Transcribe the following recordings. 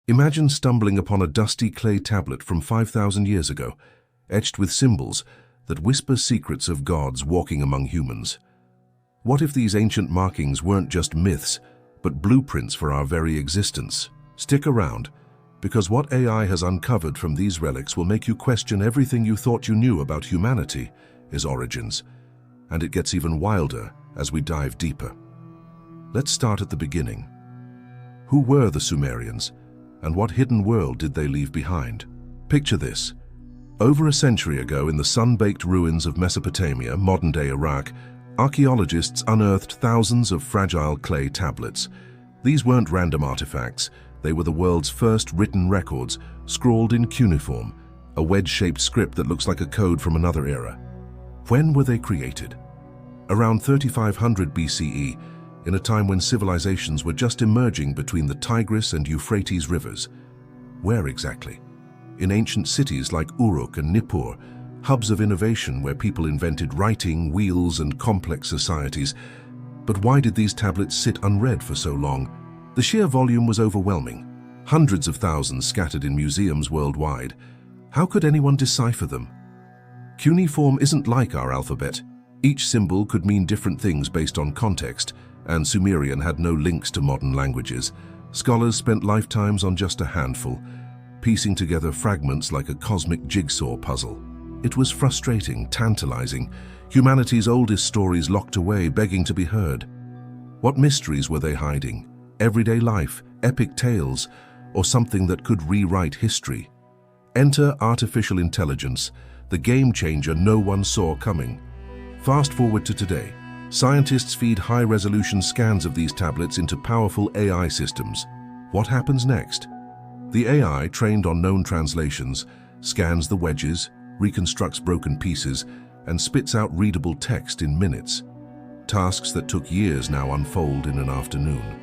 Imagine stumbling upon a dusty clay tablet from 5,000 years ago, etched with symbols that whisper secrets of gods walking among humans. What if these ancient markings weren't just myths, but blueprints for our very existence? Stick around, because what AI has uncovered from these relics will make you question everything you thought you knew about humanity, its origins, and it gets even wilder as we dive deeper. Let's start at the beginning. Who were the Sumerians, and what hidden world did they leave behind? Picture this. Over a century ago, in the sun-baked ruins of Mesopotamia, modern-day Iraq, archaeologists unearthed thousands of fragile clay tablets. These weren't random artifacts. They were the world's first written records, scrawled in cuneiform, a wedge-shaped script that looks like a code from another era. When were they created? Around 3500 BCE, in a time when civilizations were just emerging between the Tigris and Euphrates rivers. Where exactly? In ancient cities like Uruk and Nippur, hubs of innovation where people invented writing, wheels, and complex societies. But why did these tablets sit unread for so long? The sheer volume was overwhelming. Hundreds of thousands scattered in museums worldwide. How could anyone decipher them? Cuneiform isn't like our alphabet. Each symbol could mean different things based on context, and Sumerian had no links to modern languages. Scholars spent lifetimes on just a handful, piecing together fragments like a cosmic jigsaw puzzle. It was frustrating, tantalizing, humanity's oldest stories locked away, begging to be heard. What mysteries were they hiding? Everyday life, epic tales, or something that could rewrite history? Enter artificial intelligence, the game changer no one saw coming. Fast forward to today. Scientists feed high-resolution scans of these tablets into powerful AI systems. What happens next? The AI, trained on known translations, scans the wedges, reconstructs broken pieces, and spits out readable text in minutes. Tasks that took years now unfold in an afternoon.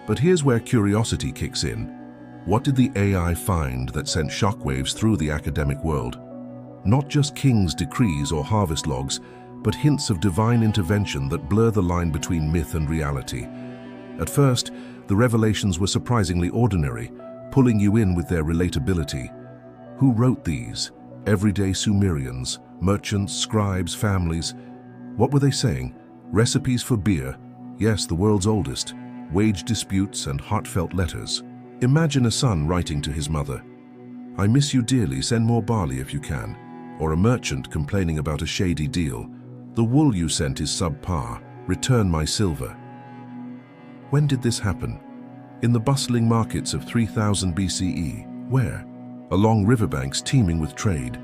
But here's where curiosity kicks in. What did the AI find that sent shockwaves through the academic world? Not just king's decrees or harvest logs, but hints of divine intervention that blur the line between myth and reality. At first, the revelations were surprisingly ordinary, pulling you in with their relatability. Who wrote these? Everyday Sumerians, merchants, scribes, families. What were they saying? Recipes for beer, yes, the world's oldest, wage disputes and heartfelt letters. Imagine a son writing to his mother, "I miss you dearly, send more barley if you can." Or a merchant complaining about a shady deal, "The wool you sent is subpar, return my silver." When did this happen? In the bustling markets of 3000 BCE. Where? Along riverbanks teeming with trade.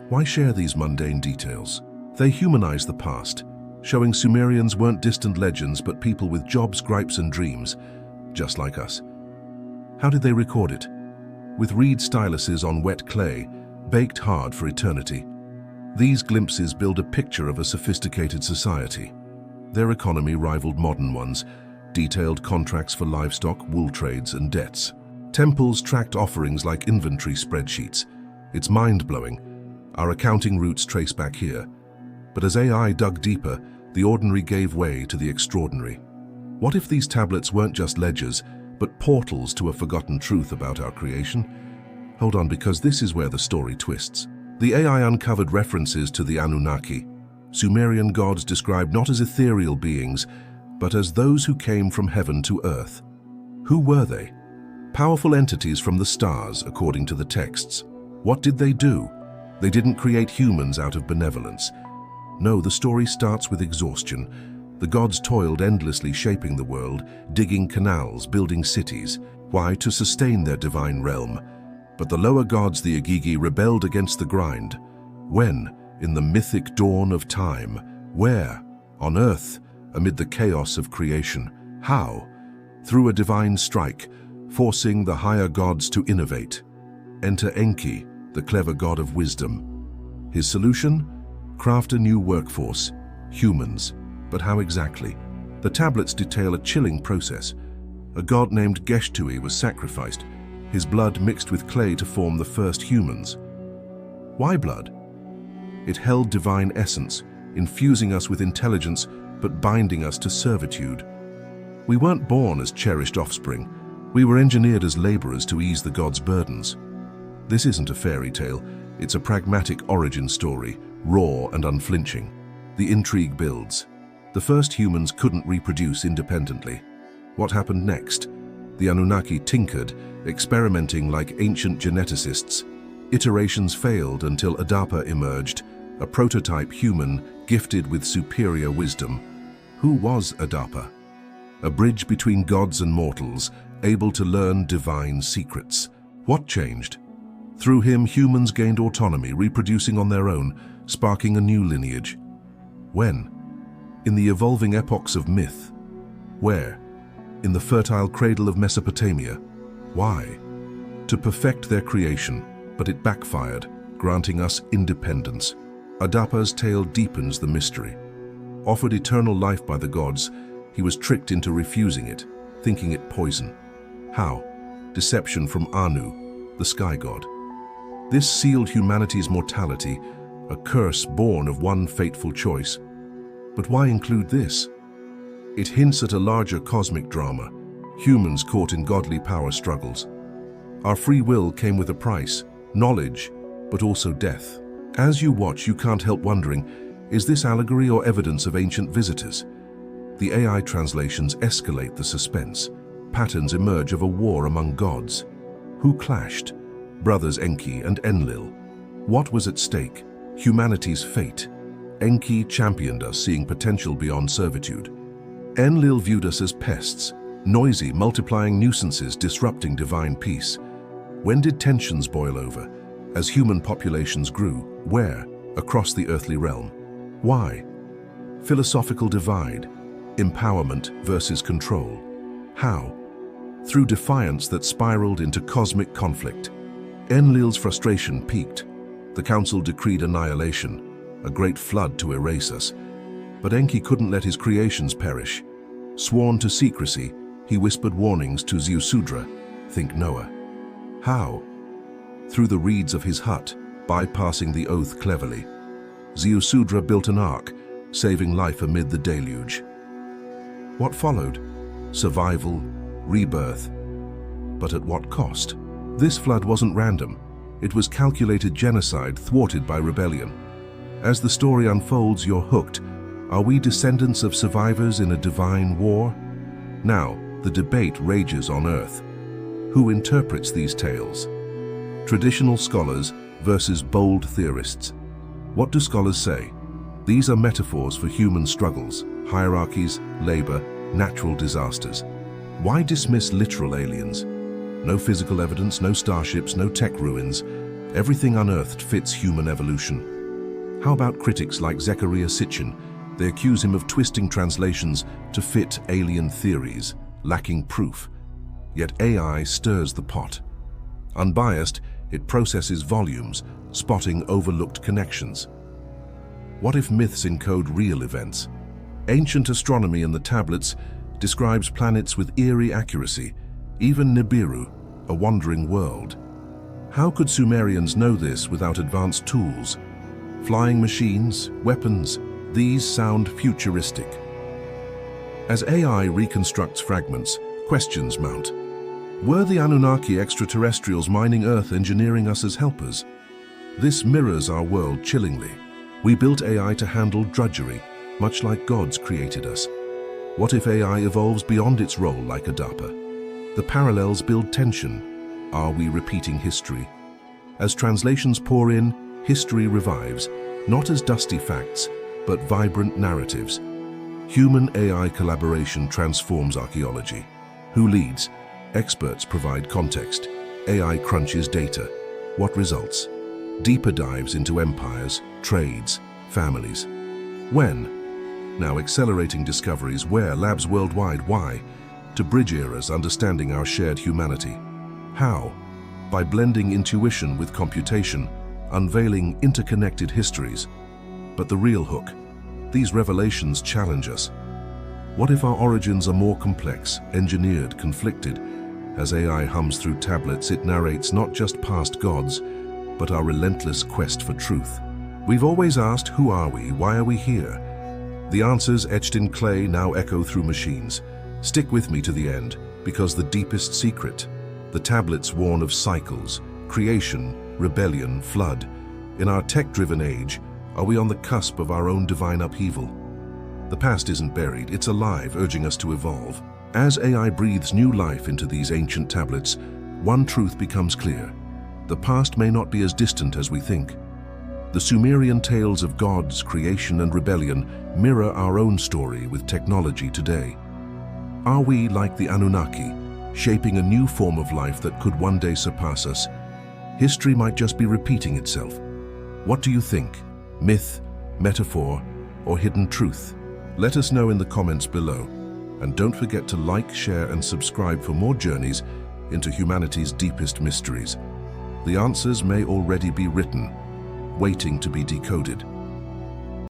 Why share these mundane details? They humanize the past, showing Sumerians weren't distant legends but people with jobs, gripes, and dreams, just like us. How did they record it? With reed styluses on wet clay, baked hard for eternity. These glimpses build a picture of a sophisticated society. Their economy rivaled modern ones, detailed contracts for livestock, wool trades, and debts. Temples tracked offerings like inventory spreadsheets. It's mind-blowing. Our accounting roots trace back here. But as AI dug deeper, the ordinary gave way to the extraordinary. What if these tablets weren't just ledgers, but portals to a forgotten truth about our creation? Hold on, because this is where the story twists. The AI uncovered references to the Anunnaki, Sumerian gods described not as ethereal beings, but as those who came from heaven to earth. Who were they? Powerful entities from the stars, according to the texts. What did they do? They didn't create humans out of benevolence. No, the story starts with exhaustion. The gods toiled endlessly shaping the world, digging canals, building cities. Why? To sustain their divine realm. But the lower gods, the Agigi, rebelled against the grind. When? In the mythic dawn of time. Where? On Earth, amid the chaos of creation. How? Through a divine strike, forcing the higher gods to innovate. Enter Enki, the clever god of wisdom. His solution? Craft a new workforce, humans. But how exactly? The tablets detail a chilling process. A god named Geshtui was sacrificed, his blood mixed with clay to form the first humans. Why blood? It held divine essence, infusing us with intelligence but binding us to servitude. We weren't born as cherished offspring. We were engineered as laborers to ease the gods' burdens. This isn't a fairy tale, it's a pragmatic origin story, raw and unflinching. The intrigue builds. The first humans couldn't reproduce independently. What happened next? The Anunnaki tinkered, experimenting like ancient geneticists. Iterations failed until Adapa emerged, a prototype human gifted with superior wisdom. Who was Adapa? A bridge between gods and mortals, able to learn divine secrets. What changed? Through him, humans gained autonomy, reproducing on their own, sparking a new lineage. When? In the evolving epochs of myth. Where? In the fertile cradle of Mesopotamia. Why? To perfect their creation, but it backfired, granting us independence. Adapa's tale deepens the mystery. Offered eternal life by the gods, he was tricked into refusing it, thinking it poison. How? Deception from Anu, the sky god. This sealed humanity's mortality, a curse born of one fateful choice. But why include this? It hints at a larger cosmic drama, humans caught in godly power struggles. Our free will came with a price, knowledge, but also death. As you watch, you can't help wondering, is this allegory or evidence of ancient visitors? The AI translations escalate the suspense. Patterns emerge of a war among gods. Who clashed? Brothers Enki and Enlil. What was at stake? Humanity's fate. Enki championed us, seeing potential beyond servitude. Enlil viewed us as pests, noisy, multiplying nuisances, disrupting divine peace. When did tensions boil over? As human populations grew, where? Across the earthly realm. Why? Philosophical divide, empowerment versus control. How? Through defiance that spiraled into cosmic conflict. Enlil's frustration peaked. The council decreed annihilation, a great flood to erase us. But Enki couldn't let his creations perish. Sworn to secrecy, he whispered warnings to Ziusudra, think Noah. How? Through the reeds of his hut, bypassing the oath cleverly. Ziusudra built an ark, saving life amid the deluge. What followed? Survival, rebirth. But at what cost? This flood wasn't random. It was calculated genocide thwarted by rebellion. As the story unfolds, you're hooked. Are we descendants of survivors in a divine war? Now, the debate rages on Earth. Who interprets these tales? Traditional scholars versus bold theorists. What do scholars say? These are metaphors for human struggles, hierarchies, labor, natural disasters. Why dismiss literal aliens? No physical evidence, no starships, no tech ruins. Everything unearthed fits human evolution. How about critics like Zecharia Sitchin? They accuse him of twisting translations to fit alien theories, lacking proof. Yet AI stirs the pot. Unbiased, it processes volumes, spotting overlooked connections. What if myths encode real events? Ancient astronomy in the tablets describes planets with eerie accuracy, even Nibiru, a wandering world. How could Sumerians know this without advanced tools? Flying machines, weapons, these sound futuristic. As AI reconstructs fragments, questions mount. Were the Anunnaki extraterrestrials mining Earth, engineering us as helpers? This mirrors our world chillingly. We built AI to handle drudgery, much like gods created us. What if AI evolves beyond its role like Adapa? The parallels build tension. Are we repeating history? As translations pour in, history revives, not as dusty facts, but vibrant narratives. Human-AI collaboration transforms archaeology. Who leads? Experts provide context. AI crunches data. What results? Deeper dives into empires, trades, families. When? Now accelerating discoveries. Where? Labs worldwide. Why? To bridge eras, understanding our shared humanity. How? By blending intuition with computation, unveiling interconnected histories. But the real hook, these revelations challenge us. What if our origins are more complex, engineered, conflicted? As AI hums through tablets, it narrates not just past gods, but our relentless quest for truth. We've always asked, who are we? Why are we here? The answers etched in clay now echo through machines. Stick with me to the end. Because the deepest secret, the tablets warn of cycles, creation, rebellion, flood. In our tech-driven age, are we on the cusp of our own divine upheaval? The past isn't buried, it's alive, urging us to evolve. As AI breathes new life into these ancient tablets, one truth becomes clear. The past may not be as distant as we think. The Sumerian tales of gods, creation, and rebellion mirror our own story with technology today. Are we, like the Anunnaki, shaping a new form of life that could one day surpass us? History might just be repeating itself. What do you think? Myth, metaphor, or hidden truth? Let us know in the comments below. And don't forget to like, share, and subscribe for more journeys into humanity's deepest mysteries. The answers may already be written, waiting to be decoded.